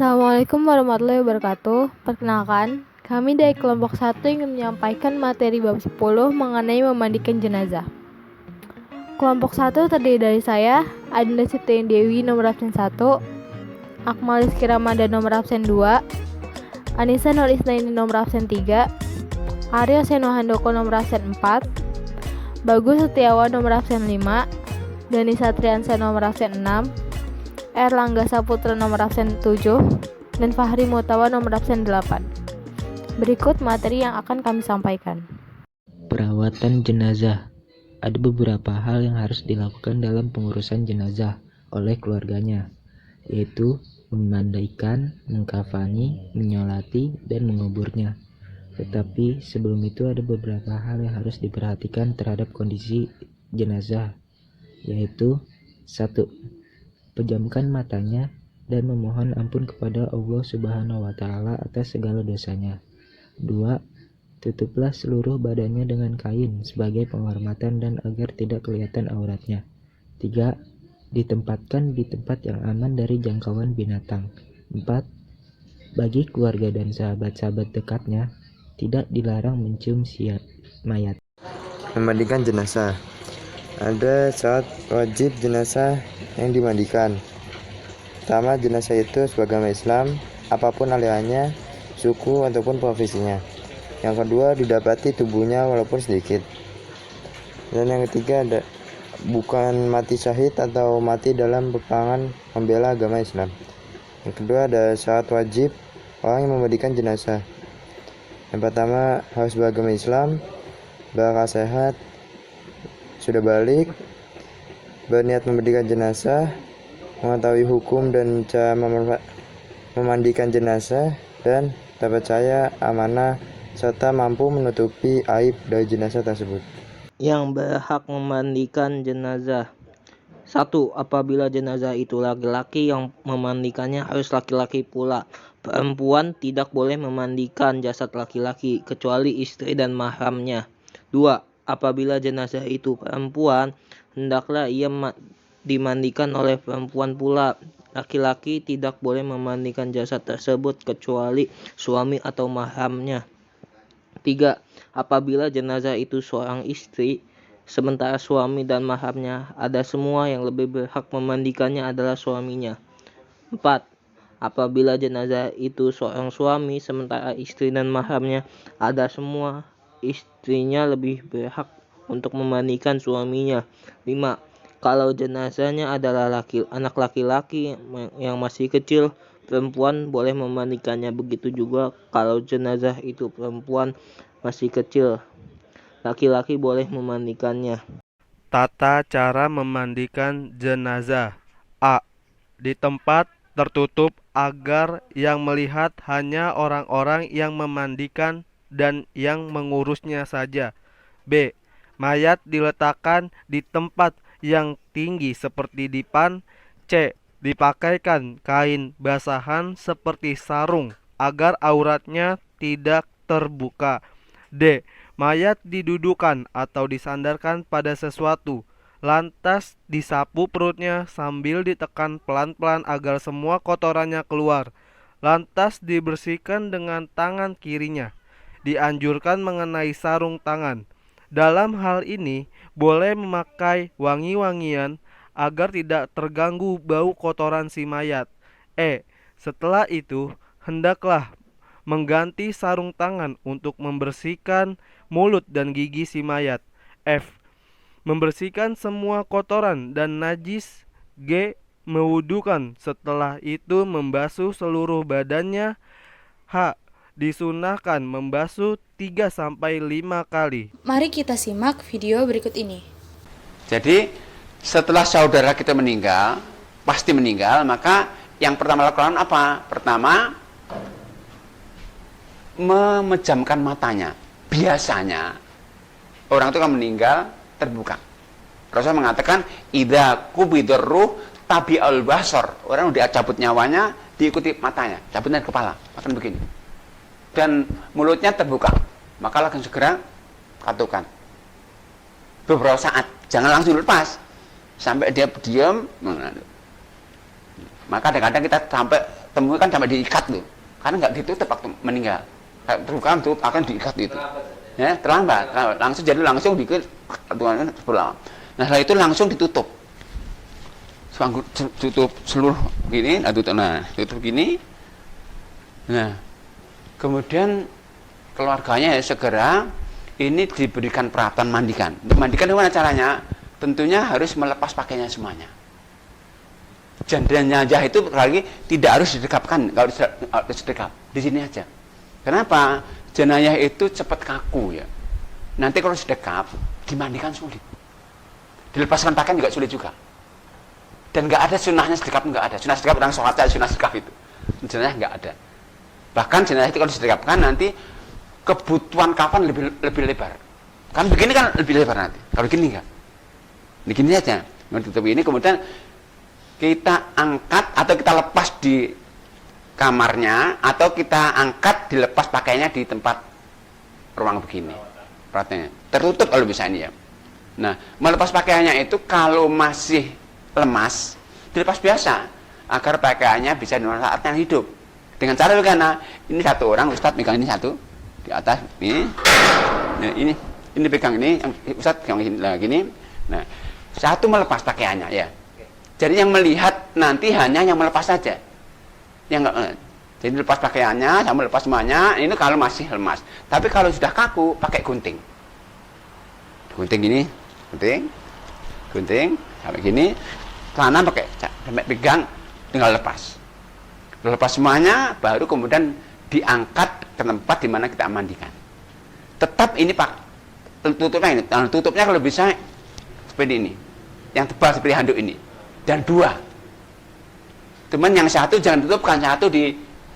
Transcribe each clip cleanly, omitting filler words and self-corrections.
Assalamualaikum warahmatullahi wabarakatuh. Perkenalkan, kami dari kelompok 1 ingin menyampaikan materi bab 10 mengenai memandikan jenazah. Kelompok 1 terdiri dari saya, Adinda Siti Dewi nomor absen 1, Akmal Rizky Ramadan nomor absen 2, Anissa Nur Isnaini nomor absen 3, Aryo Seno Handoko nomor absen 4, Bagus Setiawan nomor absen 5, Dani Satriansa nomor absen 6, Erlangga Saputra nomor absen 7, dan Fahri Mutawa nomor absen 8. Berikut materi yang akan kami sampaikan. Perawatan jenazah. Ada beberapa hal yang harus dilakukan dalam pengurusan jenazah oleh keluarganya, yaitu memandikan, mengkafani, menyolati, dan menguburnya. Tetapi sebelum itu ada beberapa hal yang harus diperhatikan terhadap kondisi jenazah, yaitu 1. Pejamkan matanya dan memohon ampun kepada Allah Subhanahu wa Ta'ala atas segala dosanya. 2. Tutuplah seluruh badannya dengan kain sebagai penghormatan dan agar tidak kelihatan auratnya. 3. Ditempatkan di tempat yang aman dari jangkauan binatang. 4. Bagi keluarga dan sahabat-sahabat dekatnya, tidak dilarang mencium mayat. Memandikan jenazah. Ada saat wajib jenazah yang dimandikan. Pertama, jenazah itu sebagai agama Islam, apapun alirannya, suku ataupun profesinya. Yang kedua, didapati tubuhnya walaupun sedikit. Dan yang ketiga, bukan mati syahid atau mati dalam peperangan membela agama Islam. Yang kedua, ada syarat wajib orang yang memandikan jenazah. Yang pertama, harus beragama Islam, berakal sehat, sudah balik, berniat memandikan jenazah, mengetahui hukum dan cara memandikan jenazah, dan terpercaya, amanah, serta mampu menutupi aib dari jenazah tersebut. Yang berhak memandikan jenazah. 1. Apabila jenazah itu laki-laki, yang memandikannya harus laki-laki pula. Perempuan tidak boleh memandikan jasad laki-laki kecuali istri dan mahramnya. 2. Apabila jenazah itu perempuan, hendaklah ia dimandikan oleh perempuan pula. Laki-laki tidak boleh memandikan jasad tersebut kecuali suami atau mahramnya. 3. Apabila jenazah itu seorang istri, sementara suami dan mahramnya ada semua, yang lebih berhak memandikannya adalah suaminya. 4. Apabila jenazah itu seorang suami, sementara istri dan mahramnya ada semua, istrinya lebih berhak untuk memandikan suaminya. 5. Kalau jenazahnya adalah anak laki-laki yang masih kecil, perempuan boleh memandikannya. Begitu juga kalau jenazah itu perempuan masih kecil, laki-laki boleh memandikannya. Tata cara memandikan jenazah. A. Di tempat tertutup agar yang melihat hanya orang-orang yang memandikan dan yang mengurusnya saja. B. Mayat diletakkan di tempat yang tinggi seperti dipan. C. Dipakaikan kain basahan seperti sarung agar auratnya tidak terbuka. D. Mayat didudukan atau disandarkan pada sesuatu, lantas disapu perutnya sambil ditekan pelan-pelan agar semua kotorannya keluar. Lantas dibersihkan dengan tangan kirinya. Dianjurkan mengenai sarung tangan. Dalam hal ini boleh memakai wangi-wangian agar tidak terganggu bau kotoran si mayat. E. Setelah itu hendaklah mengganti sarung tangan untuk membersihkan mulut dan gigi si mayat. F. Membersihkan semua kotoran dan najis. G. Mewudukan, setelah itu membasuh seluruh badannya. H. Disunahkan membasuh 3-5 kali. Mari kita simak video berikut ini. Jadi setelah saudara kita meninggal, pasti meninggal, maka yang pertama lakukan apa? Pertama, memejamkan matanya. Biasanya orang itu kan meninggal terbuka. Rasul mengatakan idza qubidur ruh tabi'ul basar. Orang udah cabut nyawanya, diikuti matanya, cabutnya kepala, akan begini. Dan mulutnya terbuka, maka langsung segera katukan. Beberapa saat, jangan langsung lepas sampai dia diam. Maka kadang-kadang kita sampai ketemu kan sampai diikat loh, karena nggak ditutup waktu meninggal. Terbuka itu akan diikat itu. Ya, terlambat. Langsung jadi langsung dikit pulang. Nah, setelah itu langsung ditutup. Tutup seluruh gini, tutup gini. Nah, kemudian keluarganya ya segera ini diberikan peralatan mandikan. Untuk mandikan gimana caranya? Tentunya harus melepas pakaiannya semuanya. Jenazah itu lagi tidak harus didekapkan, kalau sedekap di sini aja. Kenapa? Jenazah itu cepat kaku ya. Nanti kalau sedekap dimandikan sulit. Dilepaskan pakaian juga sulit juga. Dan nggak ada sunahnya sedekap, nggak ada. Sunah sedekap orang sholat saja sunah sedekap itu. Jenazah nggak ada. Bahkan jenazah itu kalau sedekapkan nanti kebutuhan kafan lebih lebar. Kan begini kan lebih lebar nanti. Kalau gini enggak. Begini aja. Tutup ini kemudian kita angkat atau kita lepas di kamarnya atau kita angkat dilepas pakainya di tempat ruang begini. Perhatiannya tertutup kalau bisa ini ya. Nah, melepas pakaiannya itu kalau masih lemas dilepas biasa agar pakaiannya bisa dimanfaatkan saat yang hidup. Dengan cara bagaimana? Ini satu orang Ustadz megang ini satu di atas ini. Nah, ini pegang ini, Ustadz pegang ini lah gini. Nah, satu melepas pakaiannya ya. Jadi yang melihat nanti hanya yang melepas saja. Yang enggak, jadi lepas pakaiannya sama lepas semuanya, ini kalau masih lemas. Tapi kalau sudah kaku pakai gunting. Gunting ini, gunting sampai gini. Celana pakai sampai pegang tinggal lepas. Lepas semuanya baru kemudian diangkat ke tempat di mana kita mandikan. Tetap ini Pak tutupnya ini. Tutupnya kalau bisa seperti ini. Yang tebal seperti handuk ini. Dan dua. Cuman yang satu jangan tutupkan, satu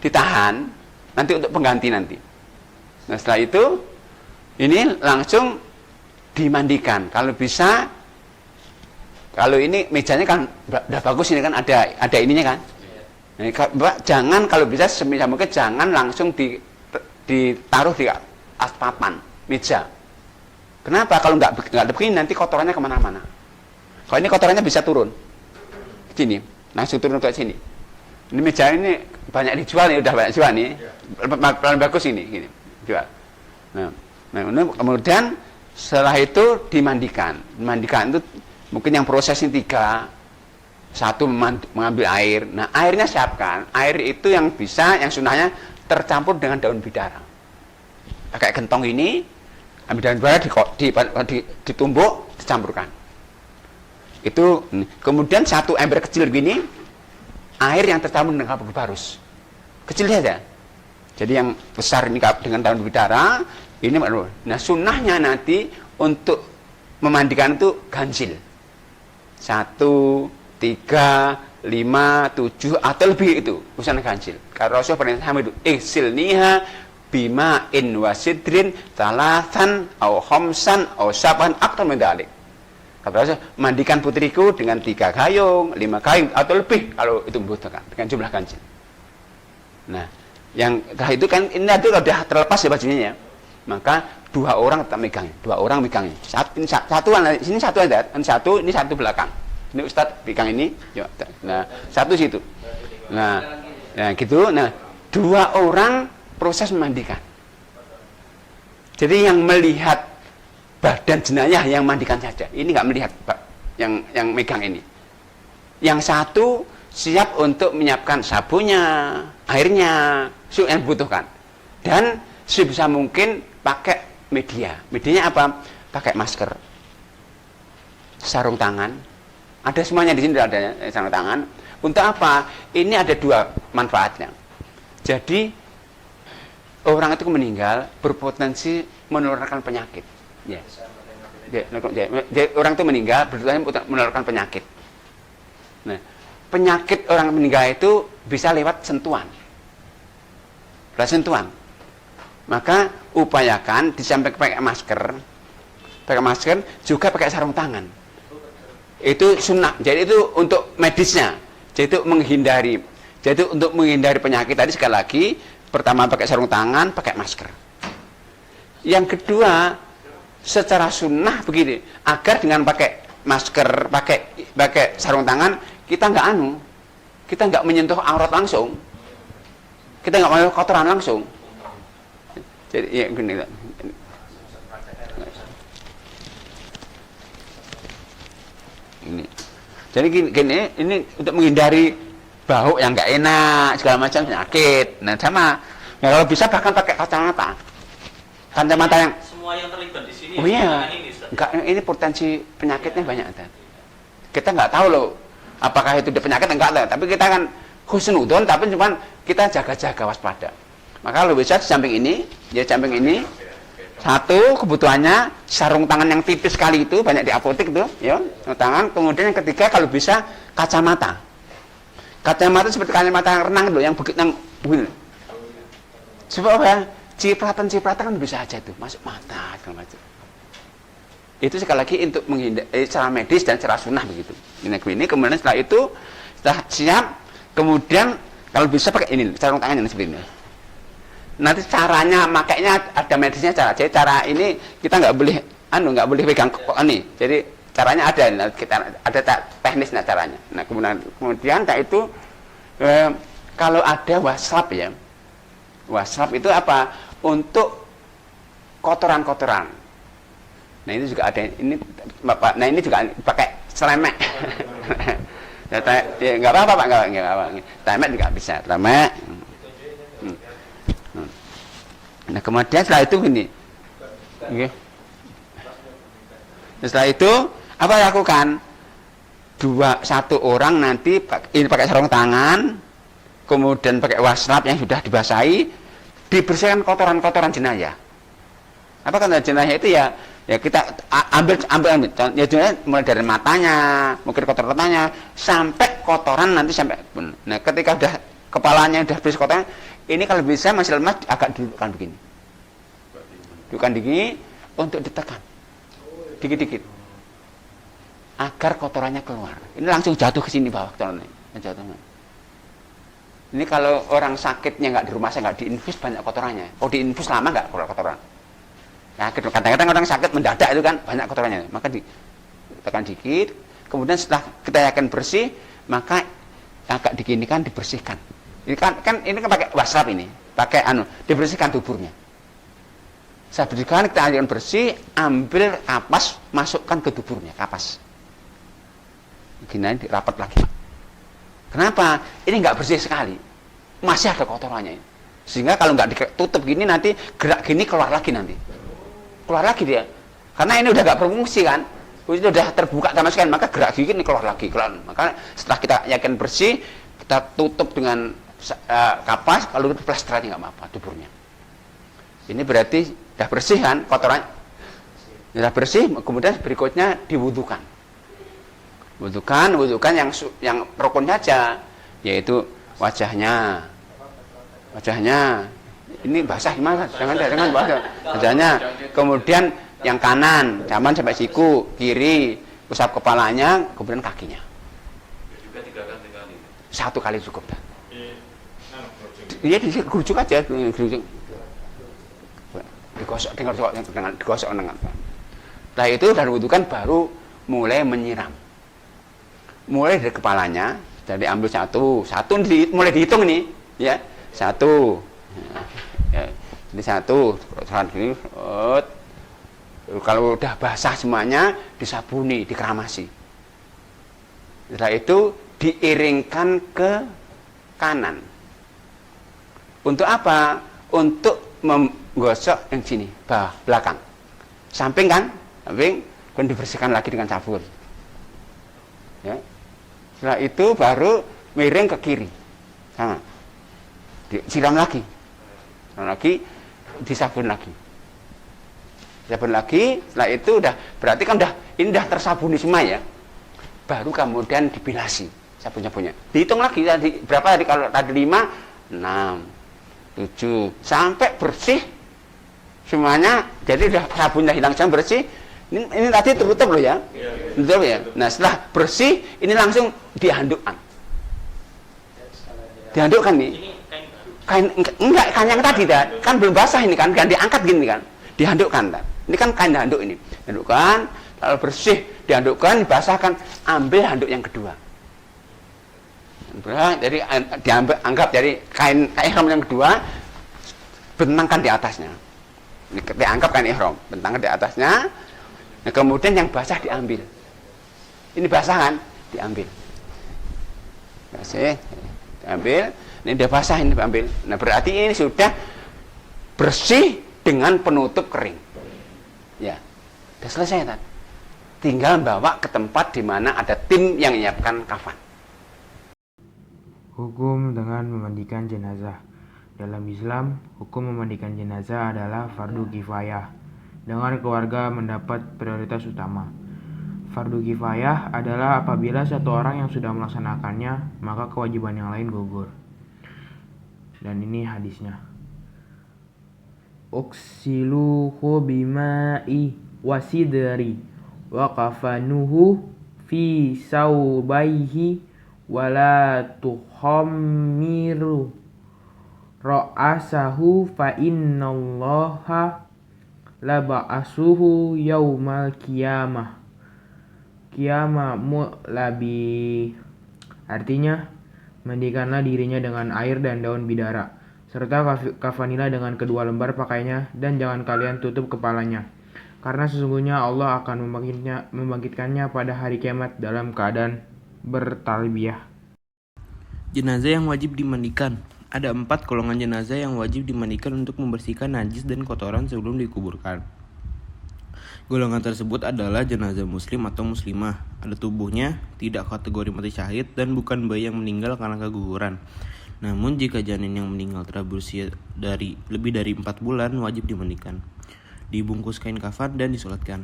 ditahan nanti untuk pengganti nanti. Nah, setelah itu ini langsung dimandikan. Kalau bisa, kalau ini mejanya kan udah bagus ini kan ada ininya kan. Nah, jangan kalau bisa sebisa mungkin jangan langsung ditaruh di atas papan meja. Kenapa? Kalau nggak begini nanti kotorannya kemana-mana. Kalau ini kotorannya bisa turun. Sini, langsung turun ke sini. Ini meja ini banyak dijual nih, udah banyak jual nih. Paling bagus ini, gini, jual. Nah, kemudian setelah itu dimandikan. Dimandikan itu mungkin yang prosesnya 3. Satu mengambil air. Nah, airnya siapkan. Air itu yang bisa, yang sunahnya tercampur dengan daun bidara. Pakai gentong ini, ambil daun bidara ditumbuk, dicampurkan. Itu kemudian satu ember kecil begini, air yang tercampur dengan kapur barus. Kecil saja. Jadi yang besar ini dengan daun bidara, ini nah sunnahnya nanti untuk memandikan itu ganjil. 1, 3, 5, 7 atau lebih itu usaha ganjil. Karena Rasul pernah sama itu ihsilniha bima in wasidrin talatan au khamsan au saban aktar mendalik. Kata Rasul, mandikan putriku dengan 3 gayung, 5 gayung atau lebih kalau itu membutuhkan dengan jumlah ganjil. Nah, yang itu kan ini sudah terlepas ya bajunya ya. Maka 2 orang tetap megang, 2 orang megangnya. Satu sini satu ada, ini satu belakang. Ini Ustadz pegang ini, yuk. Nah, satu situ. Nah, ya gitu. Nah, 2 orang proses memandikan. Jadi yang melihat badan jenayah yang mandikan saja. Ini nggak melihat yang megang ini. Yang satu siap untuk menyiapkan sabunnya, airnya, yang dibutuhkan. Dan sebisa mungkin pakai media. Medianya apa? Pakai masker, sarung tangan. Ada semuanya di sini ada sarung tangan. Untuk apa? Ini ada 2 manfaatnya. Jadi orang itu meninggal berpotensi menularkan penyakit. Ya. Orang itu meninggal berpotensi menularkan penyakit. Nah, penyakit orang meninggal itu bisa lewat sentuhan. Lewat sentuhan. Maka upayakan disampaikan pakai masker juga pakai sarung tangan. Itu sunnah. Jadi itu untuk medisnya. Jadi itu menghindari. Jadi untuk menghindari penyakit tadi sekali lagi, pertama pakai sarung tangan, pakai masker. Yang kedua, secara sunnah begini, agar dengan pakai masker, pakai sarung tangan, kita nggak menyentuh aurat langsung. Kita nggak mau kotoran langsung. Jadi ya gini. Ini. Jadi gini, ini untuk menghindari bau yang nggak enak, segala macam penyakit. Nah sama, ya kalau bisa bahkan pakai kacamata. Kacamata yang semua yang terlibat di sini. oh iya, Enggak. ini potensi penyakitnya banyak. Kita nggak tahu loh, apakah itu penyakit enggak tahu. Tapi kita kan husnudon, tapi cuman kita jaga-jaga waspada. Maka lo bisa di samping ini, ya samping ini. Satu kebutuhannya sarung tangan yang tipis sekali itu banyak di apotek tuh, ya sarung tangan. Kemudian yang ketiga kalau bisa kacamata. Kacamata seperti kacamata renang itu yang begitu yang wheel. Sebab apa ya? Cipratan kan bisa aja tuh masuk mata segala macam. Itu sekali lagi untuk menghindari secara medis dan secara sunnah begitu. Ini kemudian setelah itu setelah siap, kemudian kalau bisa pakai ini sarung tangan yang seperti ini. Nanti caranya makainya ada medisnya cara. Jadi cara ini kita nggak boleh pegang ini. Jadi caranya ada, kita ada teknisnya caranya. Nah kemudian itu kalau ada waslap ya, waslap itu apa? Untuk kotoran-kotoran. Nah ini juga ada ini Bapak. Nah ini juga pakai selemek. Ya nggak apa-apa Pak, nggak apa-apa. Selemek juga bisa, selemek. Nah kemudian setelah itu gini, okay. Setelah itu apa lakukan? Satu orang nanti ini pakai sarung tangan, kemudian pakai waslap yang sudah dibasahi, dibersihkan kotoran-kotoran jenayah. Apa kotoran jenayah itu ya kita ambil ya jenayah mulai dari matanya, mungkin kotoran matanya sampai kotoran nanti sampai. Nah ketika udah kepalanya udah bersih kotoran. Ini kalau bisa masih lemas agak dudukkan begini. Dudukkan begini untuk ditekan. Dikit-dikit. Agar kotorannya keluar. Ini langsung jatuh ke sini bawah kotorannya. Ini kalau orang sakitnya nggak di rumah saya nggak diinfus banyak kotorannya. Oh diinfus lama nggak keluar kotoran. Nah kadang-kadang orang sakit mendadak itu kan banyak kotorannya. Maka ditekan dikit. Kemudian setelah kita yakin bersih, maka agak diginikan dibersihkan. Ini kan ini kan pakai waslap ini, pakai dibersihkan tuburnya. Saya berikan kita alirkan bersih, ambil kapas, masukkan ke tuburnya, kapas. Gini rapat lagi. Kenapa? Ini nggak bersih sekali, masih ada kotorannya. Sehingga kalau nggak ditutup gini nanti gerak gini keluar lagi nanti, keluar lagi dia. Karena ini udah nggak berfungsi kan, itu udah terbuka sama sekali, maka gerak gini keluar lagi, keluar. Maka setelah kita yakin bersih, kita tutup dengan kapas, kalau itu plaster aja nggak apa-apa tuburnya. Ini berarti sudah bersih kan kotoran, sudah bersih. Kemudian berikutnya diwudukan. Wudukan yang rukunnya aja, yaitu wajahnya. Ini basah gimana? Jangan basah. Wajahnya. Kemudian yang kanan, zaman sampai siku, kiri, usap kepalanya, kemudian kakinya. Satu kali cukup. Iya digerujuk aja, digosok dengan digosok dengan. Setelah itu dan wudukan baru mulai menyiram. Mulai dari kepalanya, jadi ambil satu mulai dihitung ini, ya satu. Ya, ini satu, gini, kalau udah basah semuanya disabuni, dikeramasi. Setelah itu diiringkan ke kanan. Untuk apa? Untuk menggosok yang sini, bawah, belakang. Samping kan? Samping, kemudian dibersihkan lagi dengan sabun. Ya. Setelah itu baru miring ke kiri. Sama. Disiram lagi. Disabun lagi. Setelah itu udah, berarti kan ini udah tersabuni semua ya. Baru kemudian dibilasi sabun-sabunnya. Dihitung lagi tadi berapa tadi, kalau tadi 5, 6, 7 sampai bersih semuanya. Jadi udah sabunnya hilang semua bersih. Ini tadi tertutup loh ya. Tutup ya. Nah setelah bersih ini langsung dihandukkan. Dihandukkan nih. Kain enggak, kain yang tadi kan belum basah ini kan diangkat gini kan. Dihandukkan. Ini kan kain handuk ini. Handukkan, lalu bersih, dihandukkan, dibasahkan, ambil handuk yang kedua. Jadi diambil, anggap dari kain ihram yang kedua, bentangkan di atasnya. Dianggap kain ihram, bentangkan di atasnya. Nah, kemudian yang basah diambil. Ini basah kan? Diambil. Basah, diambil. Ini udah basah, ini diambil. Nah, berarti ini sudah bersih dengan penutup kering. Ya, sudah selesai kan? Tinggal bawa ke tempat di mana ada tim yang menyiapkan kafan. Hukum dengan memandikan jenazah. Dalam Islam, hukum memandikan jenazah adalah fardu kifayah, dengan keluarga mendapat prioritas utama. Fardu kifayah adalah apabila satu orang yang sudah melaksanakannya, maka kewajiban yang lain gugur. Dan ini hadisnya. Uksiluhu bima'i wasidri wa kafanuhu fi saubaihi wala tuhammiru ra'asahu fa innallaha laba'asuhu yaumal qiyamah mu'labi. Artinya, mandikanlah dirinya dengan air dan daun bidara, serta kafanilah dengan kedua lembar pakaiannya, dan jangan kalian tutup kepalanya, karena sesungguhnya Allah akan membangkitkannya pada hari kiamat dalam keadaan bertalbiyah. Jenazah yang wajib dimandikan. Ada 4 golongan jenazah yang wajib dimandikan untuk membersihkan najis dan kotoran sebelum dikuburkan. Golongan tersebut adalah jenazah muslim atau muslimah. Ada tubuhnya, tidak kategori mati syahid, dan bukan bayi yang meninggal karena keguguran. Namun jika janin yang meninggal telah berusia lebih dari 4 bulan, wajib dimandikan, dibungkus kain kafan, dan disolatkan.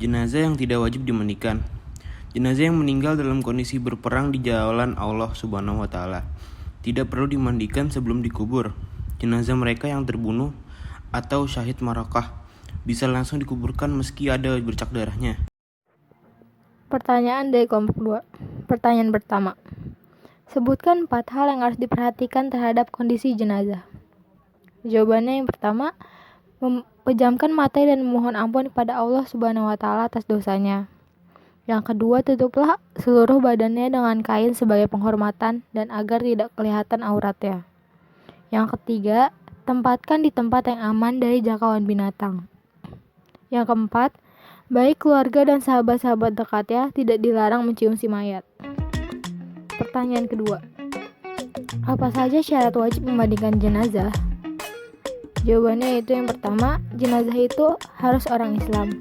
Jenazah yang tidak wajib dimandikan. Jenazah yang meninggal dalam kondisi berperang di jalan Allah Subhanahu wa Ta'ala tidak perlu dimandikan sebelum dikubur. Jenazah mereka yang terbunuh atau syahid marakah bisa langsung dikuburkan meski ada bercak darahnya. Pertanyaan dari kelompok 2. Pertanyaan pertama. Sebutkan 4 hal yang harus diperhatikan terhadap kondisi jenazah. Jawabannya yang pertama, pejamkan mata dan memohon ampun kepada Allah Subhanahu wa Ta'ala atas dosanya. Yang kedua, tutuplah seluruh badannya dengan kain sebagai penghormatan dan agar tidak kelihatan auratnya. Yang ketiga, tempatkan di tempat yang aman dari jangkauan binatang. Yang keempat, baik keluarga dan sahabat-sahabat dekatnya tidak dilarang mencium si mayat. Pertanyaan kedua, apa saja syarat wajib memandikan jenazah? Jawabannya yaitu yang pertama, jenazah itu harus orang Islam.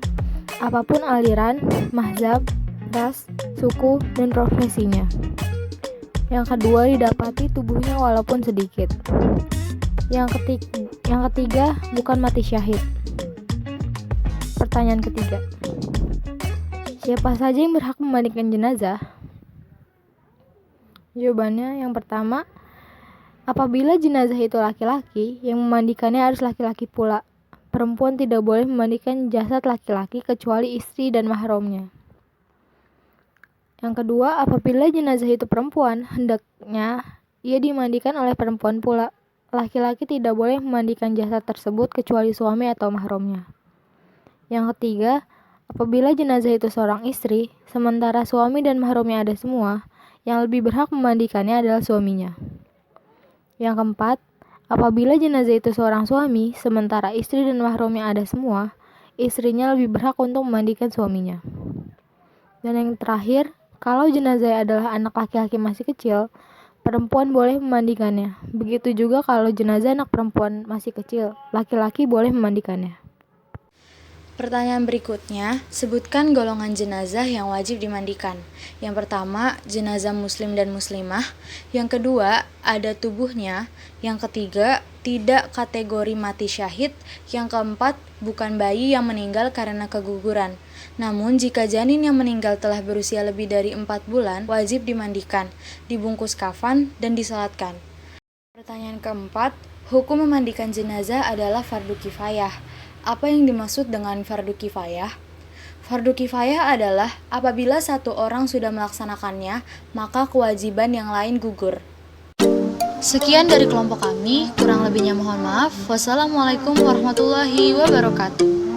Apapun aliran, mazhab, ras, suku, dan profesinya. Yang kedua, didapati tubuhnya walaupun sedikit. Yang ketiga, bukan mati syahid. Pertanyaan ketiga, siapa saja yang berhak memandikan jenazah? Jawabannya yang pertama, apabila jenazah itu laki-laki, yang memandikannya harus laki-laki pula. Perempuan tidak boleh memandikan jasad laki-laki kecuali istri dan mahramnya. Yang kedua, apabila jenazah itu perempuan, hendaknya ia dimandikan oleh perempuan pula. Laki-laki tidak boleh memandikan jasad tersebut kecuali suami atau mahramnya. Yang ketiga, apabila jenazah itu seorang istri, sementara suami dan mahramnya ada semua, yang lebih berhak memandikannya adalah suaminya. Yang keempat, apabila jenazah itu seorang suami, sementara istri dan mahramnya ada semua, istrinya lebih berhak untuk memandikan suaminya. Dan yang terakhir, kalau jenazah adalah anak laki-laki masih kecil, perempuan boleh memandikannya. Begitu juga kalau jenazah anak perempuan masih kecil, laki-laki boleh memandikannya. Pertanyaan berikutnya, sebutkan golongan jenazah yang wajib dimandikan. Yang pertama, jenazah muslim dan muslimah. Yang kedua, ada tubuhnya. Yang ketiga, tidak kategori mati syahid. Yang keempat, bukan bayi yang meninggal karena keguguran. Namun, jika janin yang meninggal telah berusia lebih dari 4 bulan, wajib dimandikan, dibungkus kafan, dan disalatkan. Pertanyaan keempat, hukum memandikan jenazah adalah fardu kifayah. Apa yang dimaksud dengan fardu kifayah? Fardu kifayah adalah apabila satu orang sudah melaksanakannya, maka kewajiban yang lain gugur. Sekian dari kelompok kami, kurang lebihnya mohon maaf. Wassalamualaikum warahmatullahi wabarakatuh.